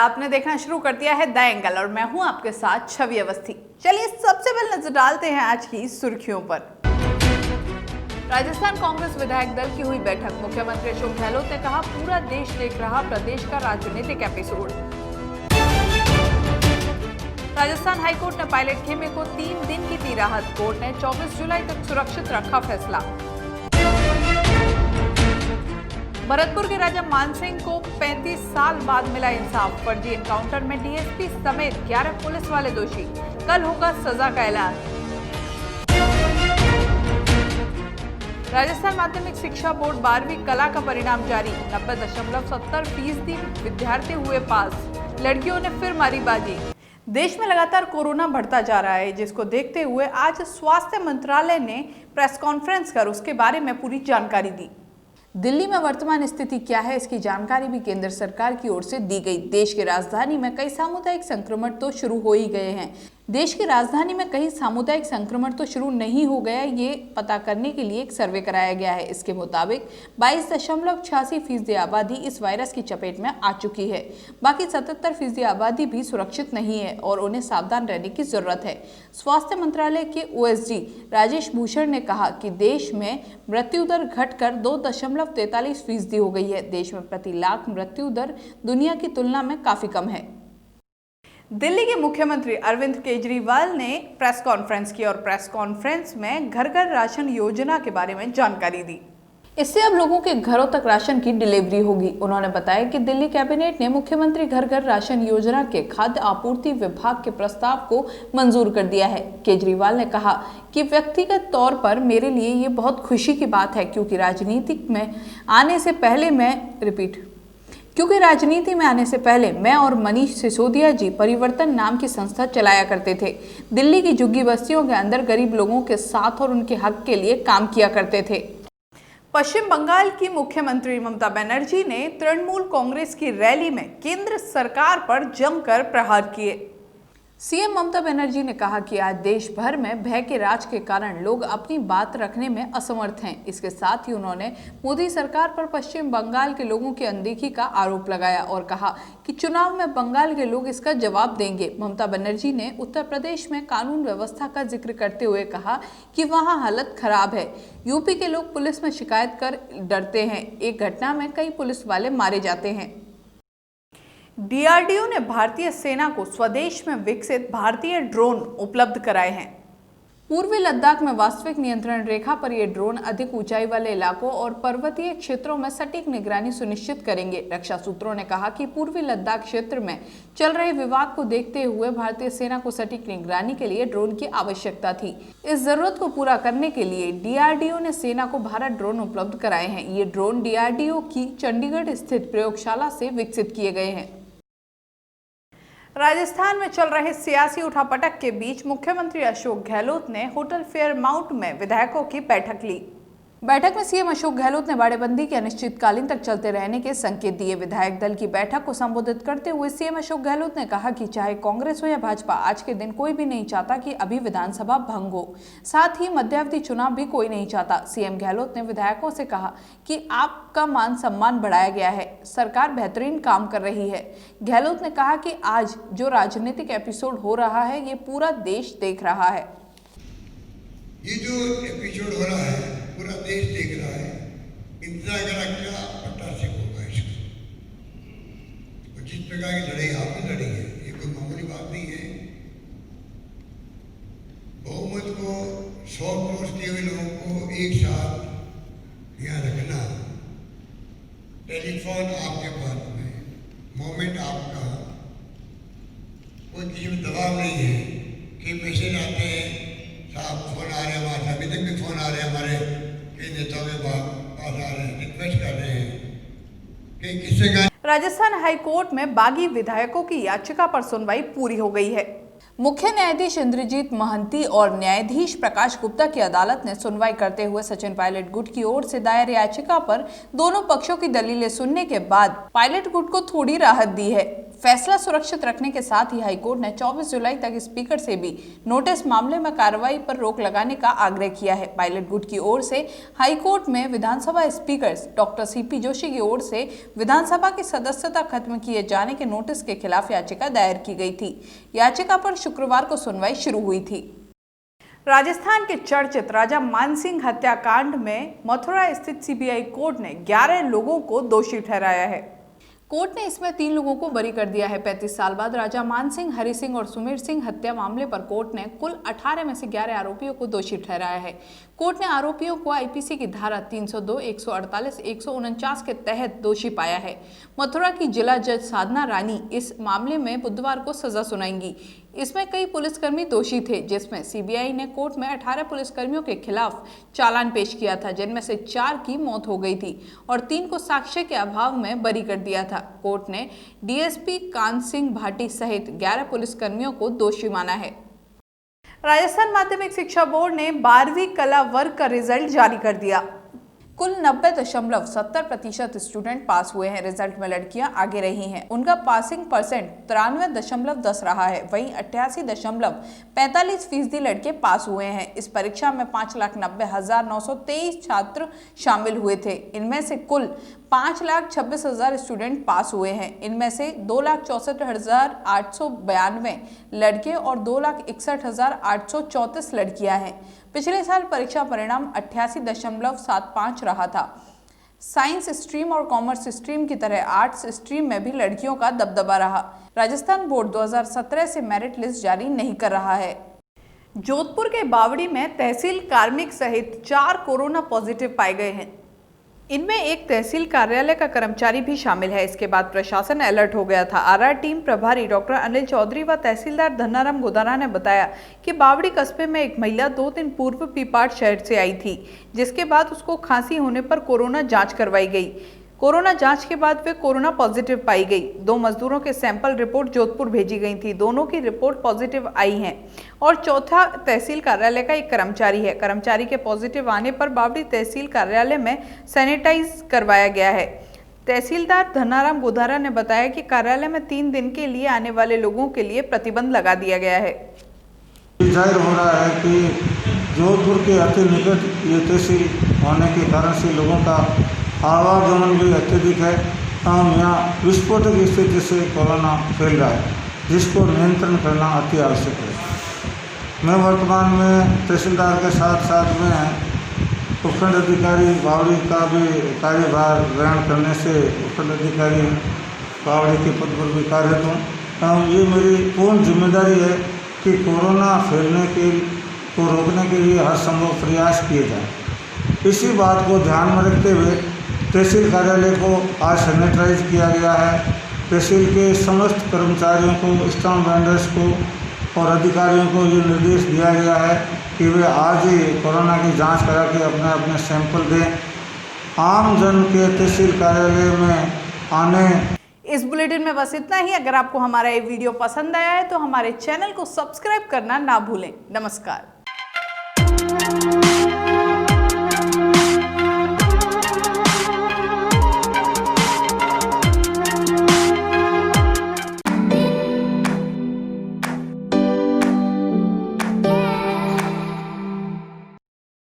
आपने देखना शुरू कर दिया है द एंगल और मैं हूं आपके साथ छवि अवस्थी। चलिए सबसे पहले नजर डालते हैं आज की सुर्खियों पर। राजस्थान कांग्रेस विधायक दल की हुई बैठक। मुख्यमंत्री अशोक गहलोत ने कहा, पूरा देश देख रहा प्रदेश का राजनीतिक एपिसोड। राजस्थान हाईकोर्ट ने पायलट खेमे को 3 दिन की दी राहत। कोर्ट ने 24 जुलाई तक सुरक्षित रखा फैसला। भरतपुर के राजा मानसिंह को 35 साल बाद मिला इंसाफ। फर्जी एनकाउंटर में डीएसपी समेत 11 पुलिस वाले दोषी। कल होगा सजा का ऐलान। राजस्थान माध्यमिक शिक्षा बोर्ड 12वीं कला का परिणाम जारी। 90.70% विद्यार्थी हुए पास। लड़कियों ने फिर मारी बाजी। देश में लगातार कोरोना बढ़ता जा रहा है, जिसको देखते हुए आज स्वास्थ्य मंत्रालय ने प्रेस कॉन्फ्रेंस कर उसके बारे में पूरी जानकारी दी। दिल्ली में वर्तमान स्थिति क्या है, इसकी जानकारी भी केंद्र सरकार की ओर से दी गई। देश की राजधानी में कई सामुदायिक संक्रमण तो शुरू हो ही गए हैं। देश की राजधानी में कई सामुदायिक संक्रमण तो शुरू नहीं हो गया, ये पता करने के लिए एक सर्वे कराया गया है। इसके मुताबिक 22.86% आबादी इस वायरस की चपेट में आ चुकी है। बाकी 77% आबादी भी सुरक्षित नहीं है और उन्हें सावधान रहने की जरूरत है। स्वास्थ्य मंत्रालय के ओएसडी राजेश भूषण ने कहा कि देश में मृत्यु दर घटकर 2.43% हो गई है। देश में प्रति लाख मृत्यु दर दुनिया की तुलना में काफी कम है। दिल्ली के मुख्यमंत्री अरविंद केजरीवाल ने प्रेस कॉन्फ्रेंस की और प्रेस कॉन्फ्रेंस में घर घर राशन योजना के बारे में जानकारी दी। इससे अब लोगों के घरों तक राशन की डिलीवरी होगी। उन्होंने बताया कि दिल्ली कैबिनेट ने मुख्यमंत्री घर घर राशन योजना के खाद्य आपूर्ति विभाग के प्रस्ताव को मंजूर कर दिया है। केजरीवाल ने कहा कि व्यक्तिगत तौर पर मेरे लिए ये बहुत खुशी की बात है, क्योंकि राजनीति में आने से पहले मैं और मनीष सिसोदिया जी परिवर्तन नाम की संस्था चलाया करते थे। दिल्ली की झुग्गी बस्तियों के अंदर गरीब लोगों के साथ और उनके हक के लिए काम किया करते थे। पश्चिम बंगाल की मुख्यमंत्री ममता बनर्जी ने तृणमूल कांग्रेस की रैली में केंद्र सरकार पर जमकर प्रहार किए। सीएम ममता बनर्जी ने कहा कि आज देश भर में भय के राज के कारण लोग अपनी बात रखने में असमर्थ हैं। इसके साथ ही उन्होंने मोदी सरकार पर पश्चिम बंगाल के लोगों की अनदेखी का आरोप लगाया और कहा कि चुनाव में बंगाल के लोग इसका जवाब देंगे। ममता बनर्जी ने उत्तर प्रदेश में कानून व्यवस्था का जिक्र करते हुए कहा कि वहां हालत खराब है। यूपी के लोग पुलिस में शिकायत कर डरते हैं। एक घटना में कई पुलिस वाले मारे जाते हैं। डीआरडीओ ने भारतीय सेना को स्वदेश में विकसित भारतीय ड्रोन उपलब्ध कराए हैं। पूर्वी लद्दाख में वास्तविक नियंत्रण रेखा पर ये ड्रोन अधिक ऊंचाई वाले इलाकों और पर्वतीय क्षेत्रों में सटीक निगरानी सुनिश्चित करेंगे। रक्षा सूत्रों ने कहा कि पूर्वी लद्दाख क्षेत्र में चल रहे विवाद को देखते हुए भारतीय सेना को सटीक निगरानी के लिए ड्रोन की आवश्यकता थी। इस जरूरत को पूरा करने के लिए डीआरडीओ ने सेना को भारत ड्रोन उपलब्ध कराए हैं। ये ड्रोन डीआरडीओ की चंडीगढ़ स्थित प्रयोगशाला से विकसित किए गए हैं। राजस्थान में चल रहे सियासी उठापटक के बीच मुख्यमंत्री अशोक गहलोत ने होटल फेयरमाउंट में विधायकों की बैठक ली। बैठक में सीएम अशोक गहलोत ने बाड़ेबंदी के अनिश्चितकालीन तक चलते रहने के संकेत दिए। विधायक दल की बैठक को संबोधित करते हुए सीएम अशोक गहलोत ने कहा कि चाहे कांग्रेस हो या भाजपा, आज के दिन कोई भी नहीं चाहता कि अभी विधानसभा भंग हो। साथ ही मध्यावधि चुनाव भी कोई नहीं चाहता। सीएम गहलोत ने विधायकों से कहा कि आपका मान सम्मान बढ़ाया गया है, सरकार बेहतरीन काम कर रही है। गहलोत ने कहा कि आज जो राजनीतिक एपिसोड हो रहा है, ये पूरा देश देख रहा है। ये जो एपिसोड हो रहा है पूरा देश देख रहा है। इंतजार करा क्या पट्टा से होगा इसको। जिस प्रकार की लड़ाई आपने लड़ी है, ये कोई मामूली बात नहीं है। बहुमत को 100 क्रॉस किए हुए लोगों को एक साथ यहाँ रखना, टेलीफोन आपके पास में, मोमेंट आपका, कोई किसी में दबाव नहीं है कि मैसेज आते हैं, साहब फोन आ रहे हैं हमारे, अभी तक भी फोन आ रहे हैं हमारे कई नेताओं के पास आ रहे हैं, रिक्वेस्ट कर रहे हैं कि किससे का। राजस्थान हाईकोर्ट में बागी विधायकों की याचिका पर सुनवाई पूरी हो गई है। मुख्य न्यायाधीश इंद्रजीत महंती और न्यायाधीश प्रकाश गुप्ता की अदालत ने सुनवाई करते हुए सचिन पायलट गुट की ओर से दायर याचिका पर दोनों पक्षों की दलीलें सुनने के बाद पायलट गुट को थोड़ी राहत दी है। फैसला सुरक्षित रखने के साथ ही हाईकोर्ट ने 24 जुलाई तक स्पीकर से भी नोटिस मामले में कार्रवाई पर रोक लगाने का आग्रह किया है। पायलट गुट की ओर से हाईकोर्ट में विधानसभा स्पीकर डॉक्टर सीपी जोशी की ओर से विधानसभा की सदस्यता खत्म किए जाने के नोटिस के खिलाफ याचिका दायर की गई थी। याचिका पर शुक्रवार को सुनवाई शुरू हुई थी। राजस्थान के चर्चित राजा मानसिंह हत्याकांड में मथुरा स्थित सीबीआई कोर्ट ने 11 लोगों को दोषी ठहराया है। कोर्ट ने इसमें 3 लोगों को बरी कर दिया है। 35 साल बाद राजा मानसिंह, हरि सिंह और सुमेर सिंह हत्या मामले पर कोर्ट ने कुल 18 में से 11 आरोपियों को दोषी ठहराया है। कोर्ट ने आरोपियों को आईपीसी की धारा 302, 148, 149 के तहत दोषी पाया है। मथुरा की जिला जज साधना रानी इस मामले में बुधवार को सजा सुनाएंगी। इसमें कई पुलिसकर्मी दोषी थे, जिसमें सीबीआई ने कोर्ट में 18 पुलिसकर्मियों के खिलाफ चालान पेश किया था, जिनमें से 4 की मौत हो गई थी और 3 को साक्ष्य के अभाव में बरी कर दिया था। कोर्ट ने डीएसपी कान सिंह भाटी सहित 11 पुलिसकर्मियों को दोषी माना है। राजस्थान माध्यमिक शिक्षा बोर्ड ने 12वीं कला वर्ग का रिजल्ट जारी कर दिया। कुल 90.70% स्टूडेंट पास हुए हैं। रिजल्ट में लड़कियां आगे रही हैं। उनका पासिंग परसेंट 93.10 रहा है। वहीं 88.45% लड़के पास हुए हैं। इस परीक्षा में 5,90,923 छात्र शामिल हुए थे। इनमें से कुल 5,26,000 स्टूडेंट पास हुए हैं। इनमें से 2,64,892 लड़के और 2,61,834 लड़कियां हैं। पिछले साल परीक्षा परिणाम 88.75 रहा था। साइंस स्ट्रीम और कॉमर्स स्ट्रीम की तरह आर्ट्स स्ट्रीम में भी लड़कियों का दबदबा रहा। राजस्थान बोर्ड 2017 से मेरिट लिस्ट जारी नहीं कर रहा है। जोधपुर के बावड़ी में तहसील कार्मिक सहित 4 कोरोना पॉजिटिव पाए गए हैं। इनमें एक तहसील कार्यालय का कर्मचारी भी शामिल है। इसके बाद प्रशासन अलर्ट हो गया था। आरआर टीम प्रभारी डॉक्टर अनिल चौधरी व तहसीलदार धन्नाराम गोदारा ने बताया कि बावड़ी कस्बे में एक महिला 2 दिन पूर्व पीपाट शहर से आई थी, जिसके बाद उसको खांसी होने पर कोरोना जांच करवाई गई। कोरोना जांच के बाद वे कोरोना पॉजिटिव पाई गई। 2 मजदूरों के सैंपल रिपोर्ट जोधपुर भेजी गई थी। दोनों की रिपोर्ट पॉजिटिव आई है और चौथा तहसील कार्यालय का एक कर्मचारी है। कर्मचारी के पॉजिटिव आने पर बावड़ी तहसील कार्यालय में सैनिटाइज करवाया गया है। तहसीलदार धन्नाराम गोधारा ने बताया कि कार्यालय में 3 दिन के लिए आने वाले लोगों के लिए प्रतिबंध लगा दिया गया है। जाहिर हो रहा है कि जोधपुर के अति निकट ये तहसील होने के कारण से लोगों का आवागमन भी अत्यधिक है। हम यहाँ विस्फोटक स्थिति से कोरोना फैल रहा है, जिसको नियंत्रण करना अति आवश्यक है। मैं वर्तमान में तहसीलदार के साथ साथ में उपखंड अधिकारी बावड़ी का भी कार्यभार ग्रहण करने से उपखंड अधिकारी बावड़ी के पद पर भी कार्यरत हूँ। ये मेरी पूर्ण जिम्मेदारी है कि कोरोना फैलने को रोकने के लिए हर संभव प्रयास किए जाए। इसी बात को ध्यान में रखते हुए तहसील कार्यालय को आज सैनिटाइज किया गया है। तहसील के समस्त कर्मचारियों को, स्टाम्प वेंडर्स को और अधिकारियों को ये निर्देश दिया गया है कि वे आज ही कोरोना की जांच करा के अपने अपने सैंपल दें। आम जन के तहसील कार्यालय में आने। इस बुलेटिन में बस इतना ही। अगर आपको हमारा ये वीडियो पसंद आया है तो हमारे चैनल को सब्सक्राइब करना ना भूलें। नमस्कार।